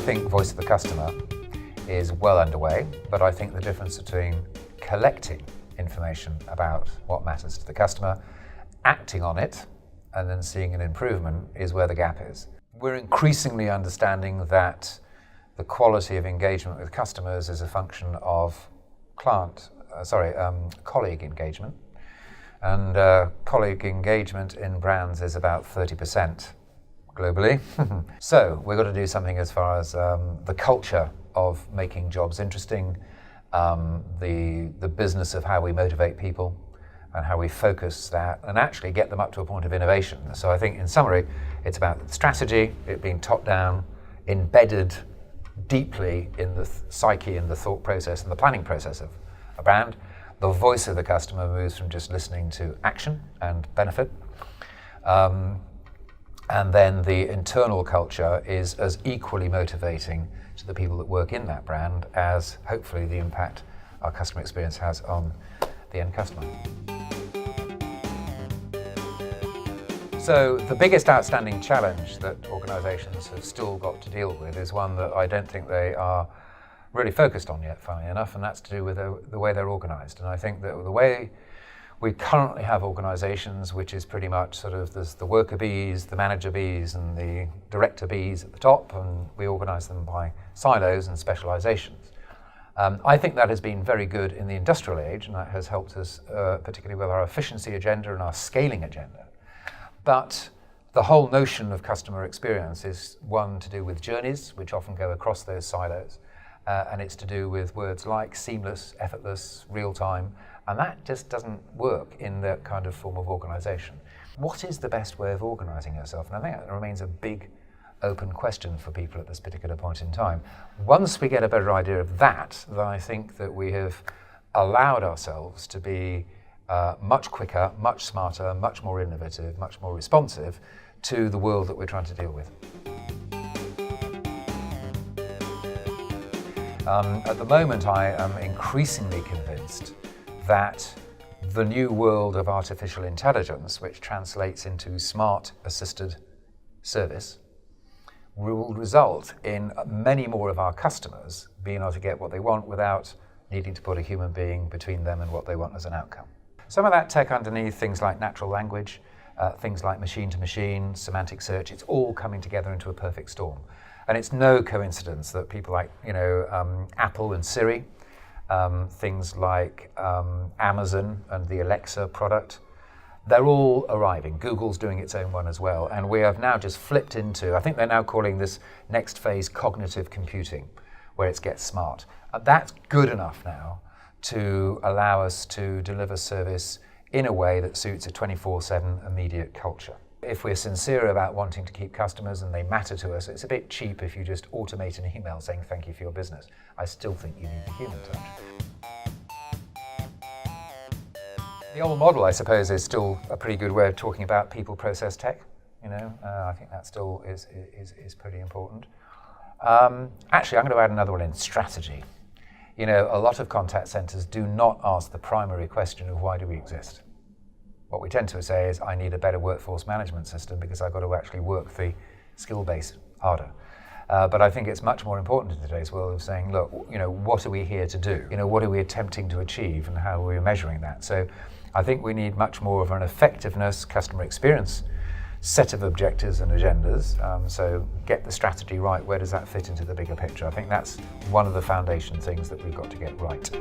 think voice of the customer is well underway, but I think the difference between collecting information about what matters to the customer, acting on it, and then seeing an improvement is where the gap is. We're increasingly understanding that the quality of engagement with customers is a function of colleague engagement. And colleague engagement in brands is about 30% globally. So we've got to do something as far as the culture of making jobs interesting, the business of how we motivate people and how we focus that and actually get them up to a point of innovation. So I think in summary, it's about strategy, it being top down, embedded deeply in the psyche and the thought process and the planning process of a brand. The voice of the customer moves from just listening to action and benefit. And then the internal culture is as equally motivating to the people that work in that brand as hopefully the impact our customer experience has on the end customer. So the biggest outstanding challenge that organisations have still got to deal with is one that I don't think they are really focused on yet, funnily enough, and that's to do with the way they're organised. And I think that the way we currently have organisations, which is pretty much sort of there's the worker bees, the manager bees, and the director bees at the top, and we organise them by silos and specialisations. I think that has been very good in the industrial age, and that has helped us particularly with our efficiency agenda and our scaling agenda. But the whole notion of customer experience is one to do with journeys, which often go across those silos, and it's to do with words like seamless, effortless, real-time, and that just doesn't work in that kind of form of organisation. What is the best way of organising yourself? And I think that remains a big open question for people at this particular point in time. Once we get a better idea of that, then I think that we have allowed ourselves to be much quicker, much smarter, much more innovative, much more responsive to the world that we're trying to deal with. At the moment, I am increasingly convinced that the new world of artificial intelligence, which translates into smart assisted service, will result in many more of our customers being able to get what they want without needing to put a human being between them and what they want as an outcome. Some of that tech underneath, things like natural language, things like machine-to-machine, semantic search, it's all coming together into a perfect storm. And it's no coincidence that people like, Apple and Siri, things like Amazon and the Alexa product, they're all arriving. Google's doing its own one as well. And we have now just flipped into, I think they're now calling this next phase cognitive computing, where it gets smart. That's good enough now to allow us to deliver service in a way that suits a 24/7 immediate culture. If we're sincere about wanting to keep customers and they matter to us, it's a bit cheap if you just automate an email saying thank you for your business. I still think you need the human touch. The old model, I suppose, is still a pretty good way of talking about people, process, tech. I think that still is pretty important. Actually, I'm going to add another one in, strategy. A lot of contact centres do not ask the primary question of why do we exist. What we tend to say is, I need a better workforce management system because I've got to actually work the skill base harder. But I think it's much more important in today's world of saying, look, what are we here to do? What are we attempting to achieve and how are we measuring that? So I think we need much more of an effectiveness, customer experience set of objectives and agendas. So get the strategy right. Where does that fit into the bigger picture? I think that's one of the foundation things that we've got to get right.